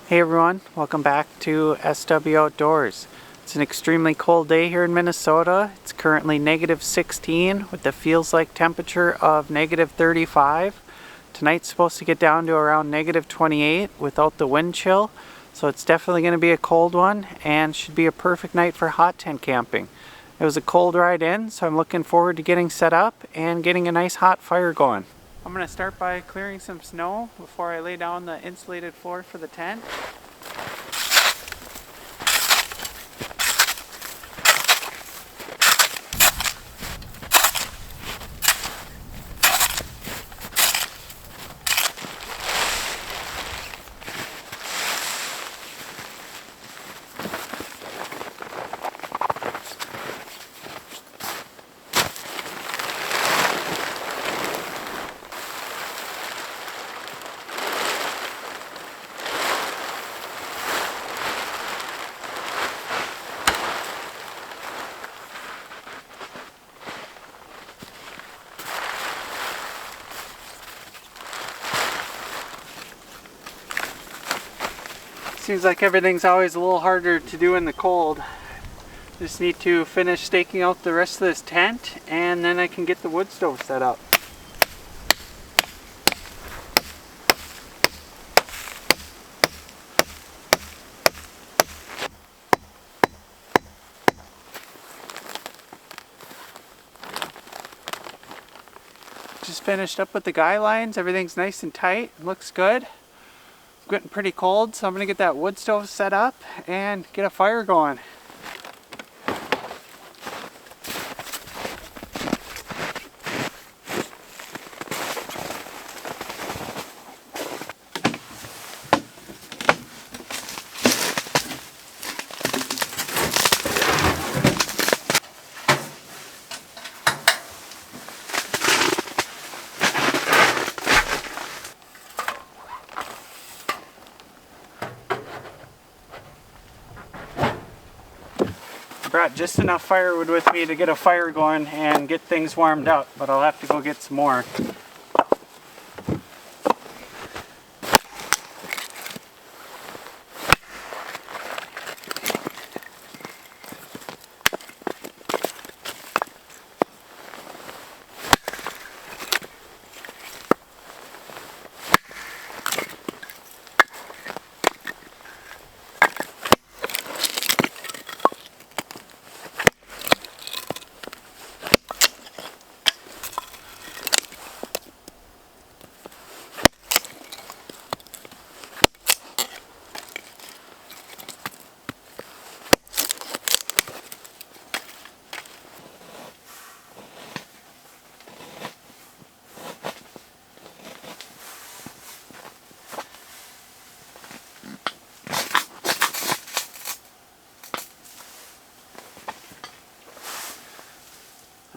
Hey everyone, welcome back to SW Outdoors. It's an extremely cold day here in Minnesota. It's currently -16 with the feels like temperature of -35. Tonight's supposed to get down to around -28 without the wind chill. So it's definitely going to be a cold one and should be a perfect night for hot tent camping. It was a cold ride in, so I'm looking forward to getting set up and getting a nice hot fire going. I'm going to start by clearing some snow before I lay down the insulated floor for the tent. Seems like everything's always a little harder to do in the cold. Just need to finish staking out the rest of this tent and then I can get the wood stove set up. Just finished up with the guy lines. Everything's nice and tight. Looks good. It's getting pretty cold, so I'm gonna get that wood stove set up and get a fire going. Brought just enough firewood with me to get a fire going and get things warmed up, but I'll have to go get some more.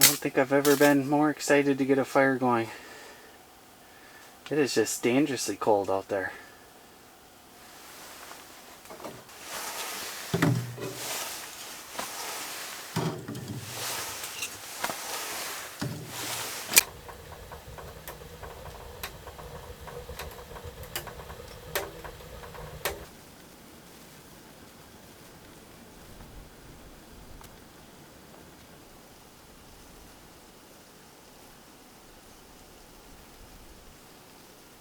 I don't think I've ever been more excited to get a fire going. It is just dangerously cold out there.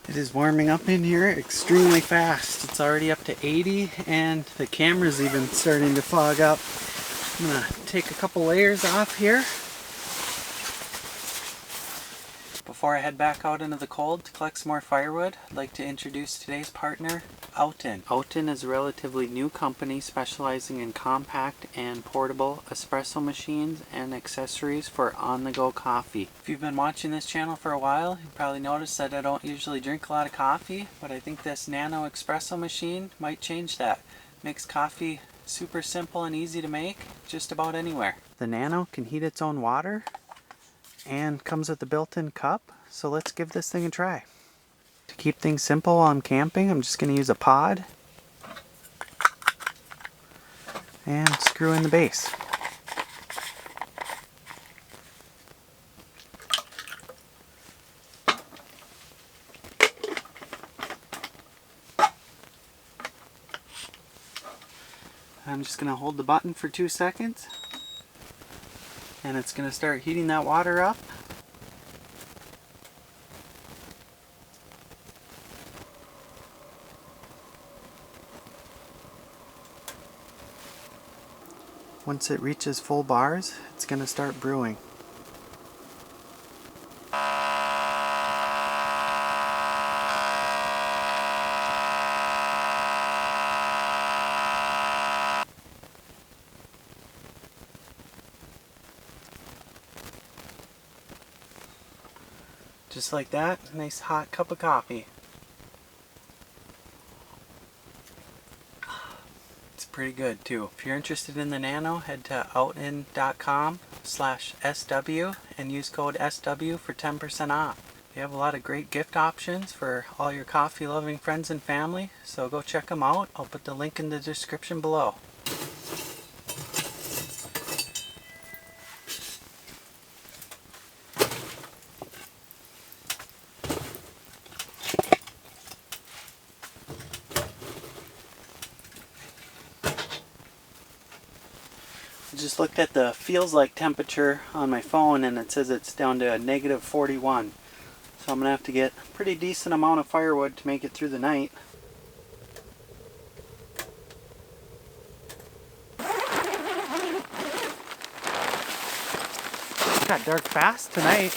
It is warming up in here extremely fast. It's already up to 80 and the camera's even starting to fog up. I'm gonna take a couple layers off here before I head back out into the cold to collect some more firewood. I'd like to introduce today's partner, Outen. Outen is a relatively new company specializing in compact and portable espresso machines and accessories for on-the-go coffee. If you've been watching this channel for a while, you've probably noticed that I don't usually drink a lot of coffee, but I think this nano espresso machine might change that. Makes coffee super simple and easy to make just about anywhere. The nano can heat its own water and comes with a built-in cup, so let's give this thing a try. To keep things simple while I'm camping, I'm just going to use a pod and screw in the base. I'm just going to hold the button for 2 seconds and it's going to start heating that water up. Once it reaches full bars, it's going to start brewing. Just like that, nice hot cup of coffee. It's pretty good too. If you're interested in the Nano, head to outin.com/SW and use code SW for 10% off. They have a lot of great gift options for all your coffee loving friends and family, so go check them out. I'll put the link in the description below. I just looked at the feels like temperature on my phone and it says it's down to a -41. So I'm going to have to get a pretty decent amount of firewood to make it through the night. It got dark fast tonight.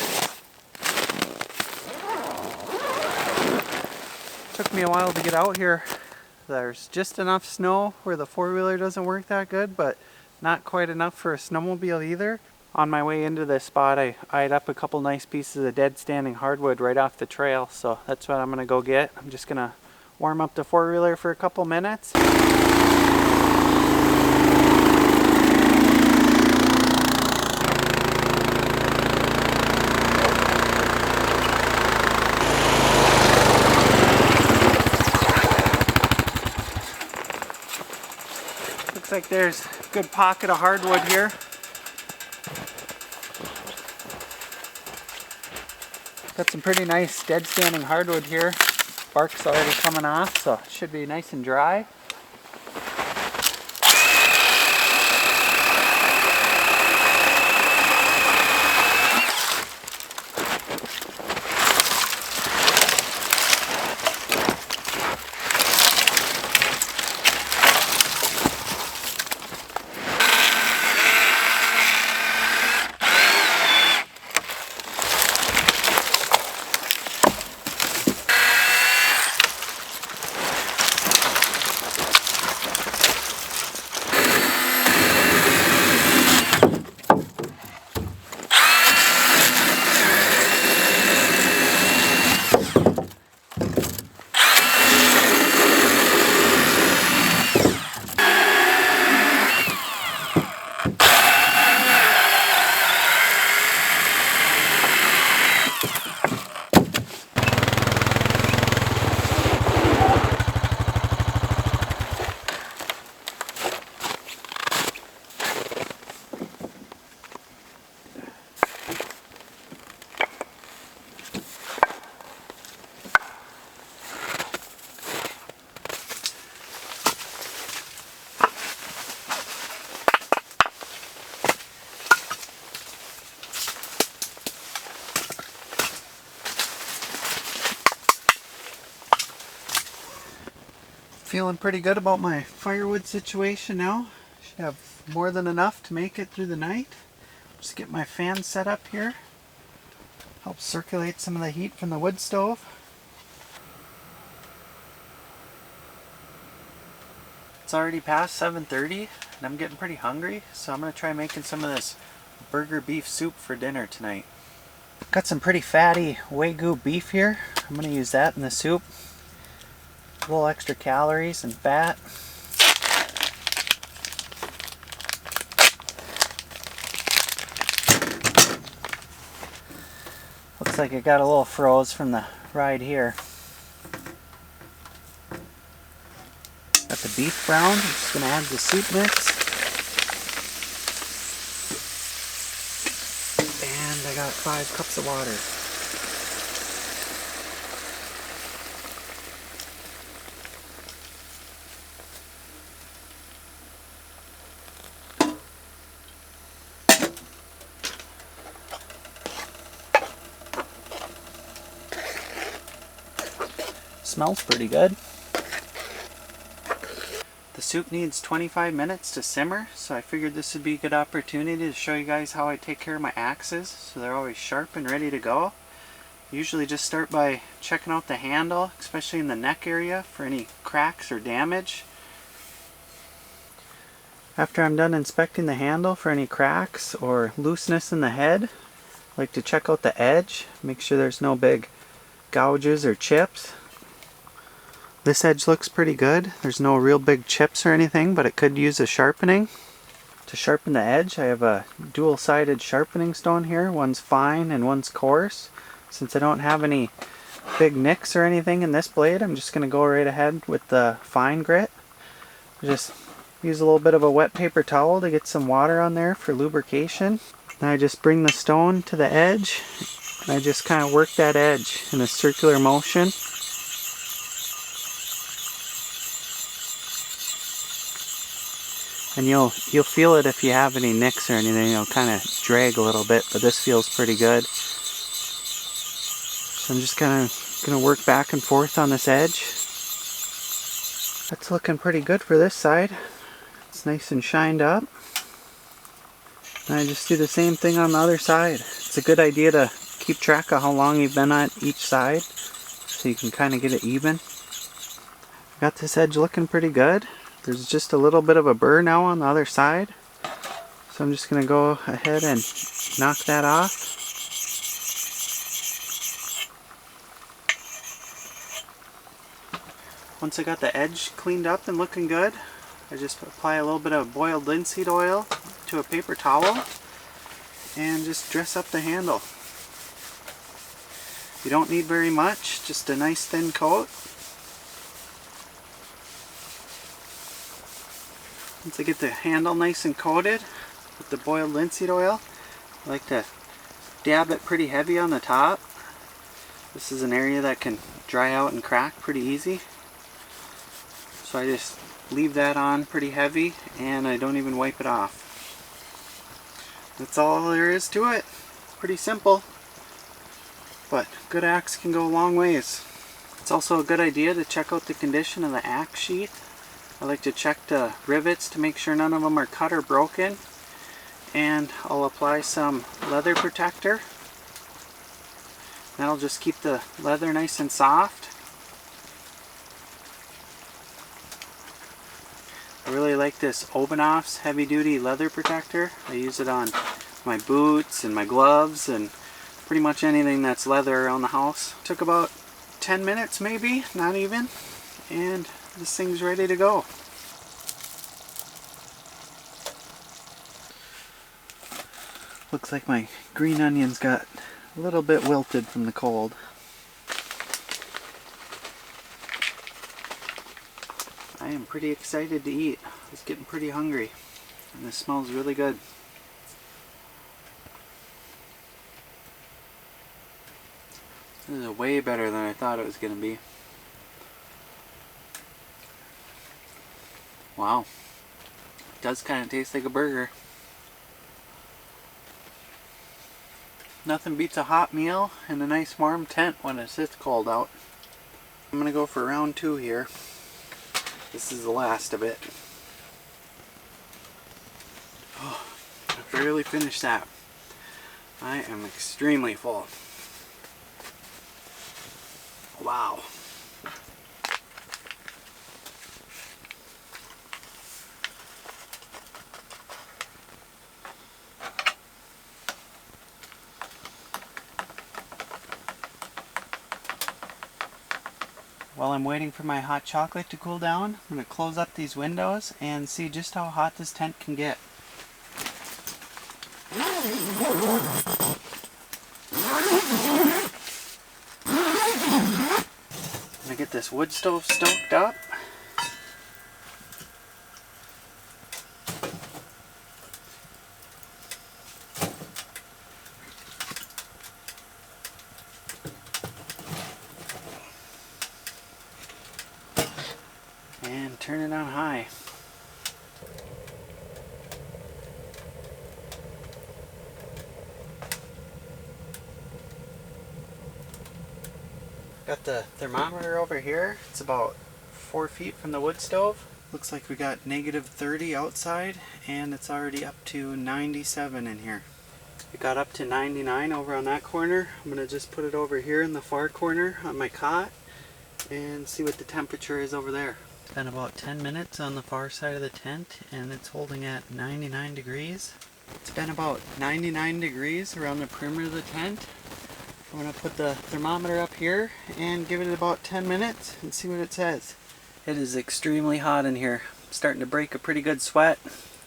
Took me a while to get out here. There's just enough snow where the four-wheeler doesn't work that good, but not quite enough for a snowmobile either. On my way into this spot, I eyed up a couple nice pieces of dead standing hardwood right off the trail, so that's what I'm gonna go get. I'm just gonna warm up the four-wheeler for a couple minutes. Looks like there's a good pocket of hardwood here. Got some pretty nice dead standing hardwood here. Bark's already coming off, so it should be nice and dry. Feeling pretty good about my firewood situation now. Should have more than enough to make it through the night. Just get my fan set up here. Help circulate some of the heat from the wood stove. It's already past 7:30 and I'm getting pretty hungry, so I'm going to try making some of this burger beef soup for dinner tonight. Got some pretty fatty Wagyu beef here. I'm going to use that in the soup. A little extra calories and fat. Looks like it got a little froze from the ride here. Got the beef brown. I'm just going to add the soup mix. And I got 5 cups of water. Smells pretty good. The soup needs 25 minutes to simmer, so I figured this would be a good opportunity to show you guys how I take care of my axes so they're always sharp and ready to go. Usually just start by checking out the handle, especially in the neck area, for any cracks or damage. After I'm done inspecting the handle for any cracks or looseness in the head, I like to check out the edge, make sure there's no big gouges or chips. This edge looks pretty good. There's no real big chips or anything, but it could use a sharpening. To sharpen the edge, I have a dual-sided sharpening stone here. One's fine and one's coarse. Since I don't have any big nicks or anything in this blade, I'm just going to go right ahead with the fine grit. Just use a little bit of a wet paper towel to get some water on there for lubrication. Then I just bring the stone to the edge, and I just kind of work that edge in a circular motion. And you'll feel it if you have any nicks or anything. It'll kind of drag a little bit, but this feels pretty good. So I'm just kind of going to work back and forth on this edge. That's looking pretty good for this side. It's nice and shined up. And I just do the same thing on the other side. It's a good idea to keep track of how long you've been at each side so you can kind of get it even. Got this edge looking pretty good. There's just a little bit of a burr now on the other side. So I'm just going to go ahead and knock that off. Once I got the edge cleaned up and looking good, I just apply a little bit of boiled linseed oil to a paper towel and just dress up the handle. You don't need very much, just a nice thin coat. Once I get the handle nice and coated with the boiled linseed oil, I like to dab it pretty heavy on the top. This is an area that can dry out and crack pretty easy. So I just leave that on pretty heavy and I don't even wipe it off. That's all there is to it. Pretty simple. But good axe can go a long ways. It's also a good idea to check out the condition of the axe sheath. I like to check the rivets to make sure none of them are cut or broken. And I'll apply some leather protector. That'll just keep the leather nice and soft. I really like this Obanoff's heavy duty leather protector. I use it on my boots and my gloves and pretty much anything that's leather around the house. Took about 10 minutes maybe, not even, and this thing's ready to go. Looks like my green onions got a little bit wilted from the cold. I am pretty excited to eat. I was getting pretty hungry and this smells really good. This is way better than I thought it was going to be. Wow. It does kind of taste like a burger. Nothing beats a hot meal and a nice warm tent when it's this cold out. I'm going to go for round 2 here. This is the last of it. Oh, I barely finished that. I am extremely full. Wow. While I'm waiting for my hot chocolate to cool down, I'm going to close up these windows and see just how hot this tent can get. I'm going to get this wood stove stoked up. And turn it on high. Got the thermometer over here. It's about 4 feet from the wood stove. Looks like we got negative 30 outside, and it's already up to 97 in here. It got up to 99 over on that corner. I'm going to just put it over here in the far corner on my cot and see what the temperature is over there. It's been about 10 minutes on the far side of the tent, and it's holding at 99 degrees. It's been about 99 degrees around the perimeter of the tent. I'm going to put the thermometer up here and give it about 10 minutes and see what it says. It is extremely hot in here. I'm starting to break a pretty good sweat.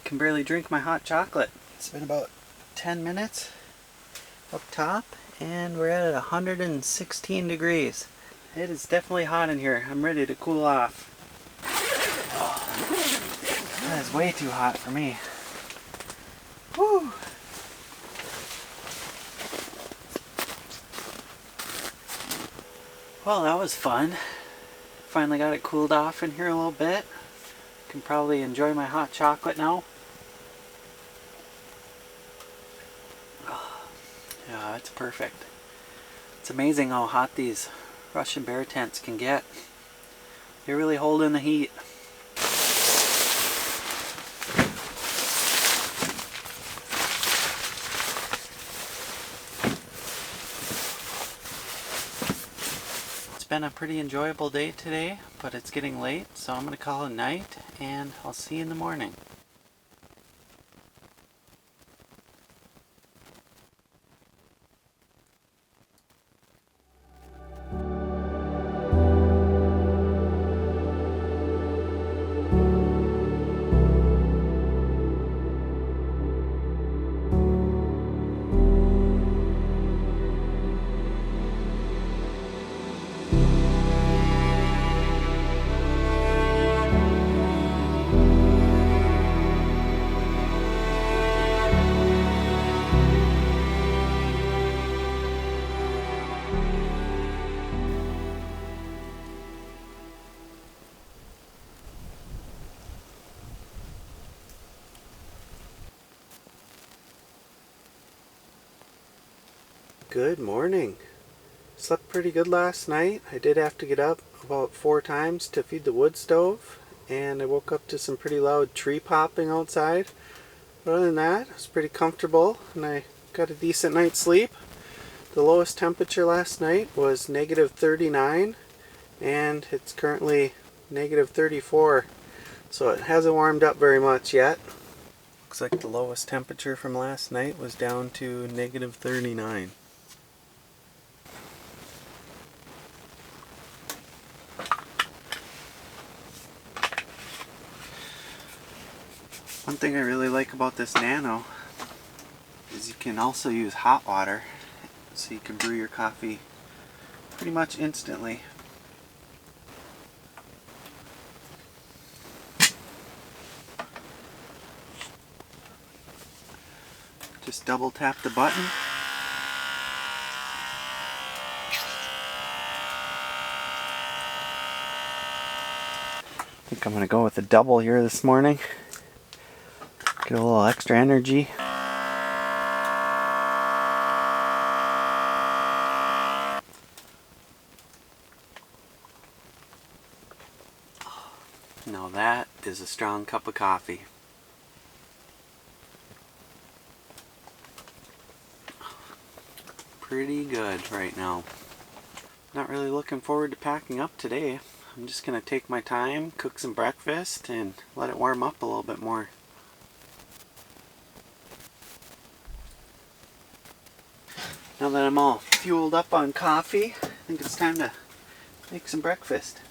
Can barely drink my hot chocolate. It's been about 10 minutes up top, and we're at 116 degrees. It is definitely hot in here. I'm ready to cool off. Oh, that is way too hot for me. Whew. Well, that was fun. Finally got it cooled off in here a little bit. Can probably enjoy my hot chocolate now. Yeah, it's perfect. It's amazing how hot these Russian bear tents can get. They really hold in the heat. It's been a pretty enjoyable day today, but it's getting late, so I'm going to call it a night, and I'll see you in the morning. Good morning. Slept pretty good last night. I did have to get up about 4 times to feed the wood stove, and I woke up to some pretty loud tree popping outside. But other than that, I was pretty comfortable, and I got a decent night's sleep. The lowest temperature last night was negative 39, and it's currently negative 34, so it hasn't warmed up very much yet. Looks like the lowest temperature from last night was down to negative 39. One thing I really like about this Nano is you can also use hot water, so you can brew your coffee pretty much instantly. Just double tap the button. I think I'm going to go with a double here this morning. Get a little extra energy. Now that is a strong cup of coffee. Pretty good right now. Not really looking forward to packing up today. I'm just going to take my time, cook some breakfast, and let it warm up a little bit more. Now that I'm all fueled up on coffee, I think it's time to make some breakfast.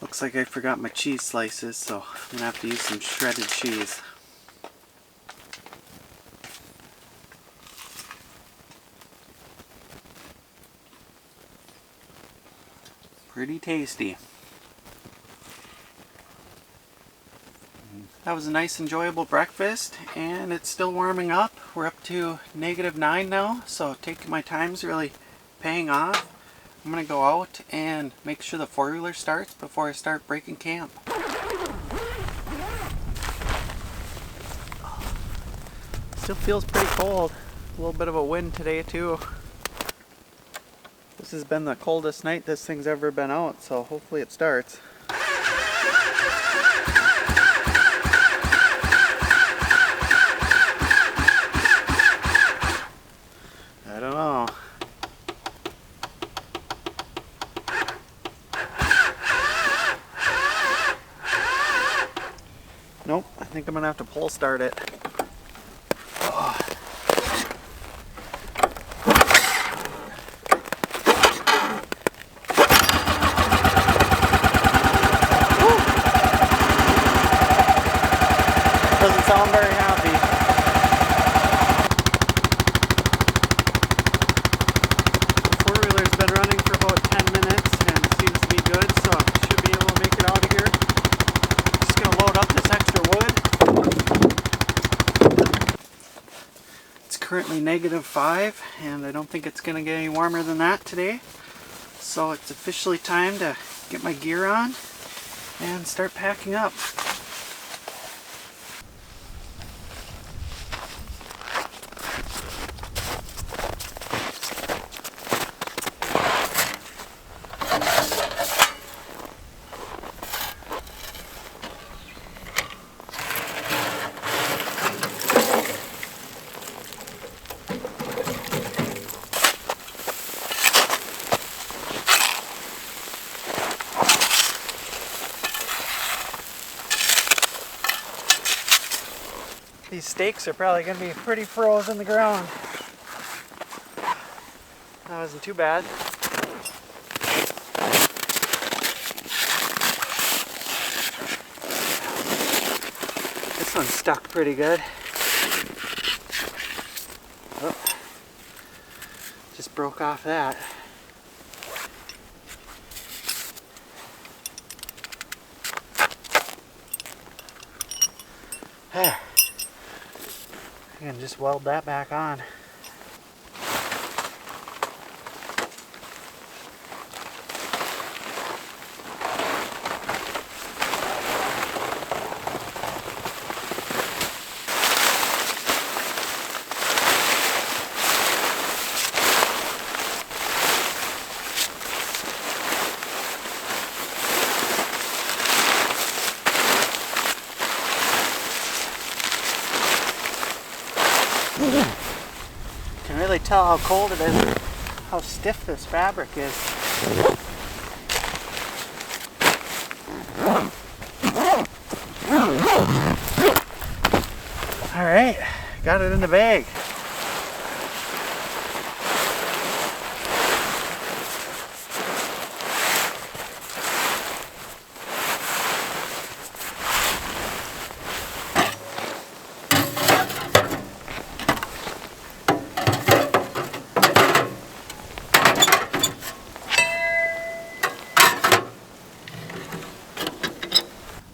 Looks like I forgot my cheese slices, so I'm gonna have to use some shredded cheese. Pretty tasty. That was a nice enjoyable breakfast, and it's still warming up. We're up to -9 now, so taking my time's really paying off. I'm gonna go out and make sure the four-wheeler starts before I start breaking camp. Still feels pretty cold. A little bit of a wind today too. This has been the coldest night this thing's ever been out, so hopefully it starts. I don't know. Nope, I think I'm gonna have to pull start it. Oh. Doesn't sound very happy. The four-wheeler's been running for about 10 minutes and seems to be good, so I should be able to make it out of here. Just gonna load up this extra wood. It's currently -5, and I don't think it's gonna get any warmer than that today. So it's officially time to get my gear on and start packing up. These stakes are probably going to be pretty froze in the ground. That wasn't too bad. This one's stuck pretty good. Oh, just broke off that. There. I can just weld that back on. Can really tell how cold it is, how stiff this fabric is. All right, got it in the bag.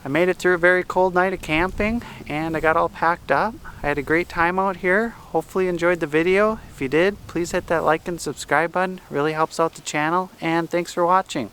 I made it through a very cold night of camping and I got all packed up. I had a great time out here. Hopefully you enjoyed the video. If you did, please hit that like and subscribe button. It really helps out the channel, and thanks for watching.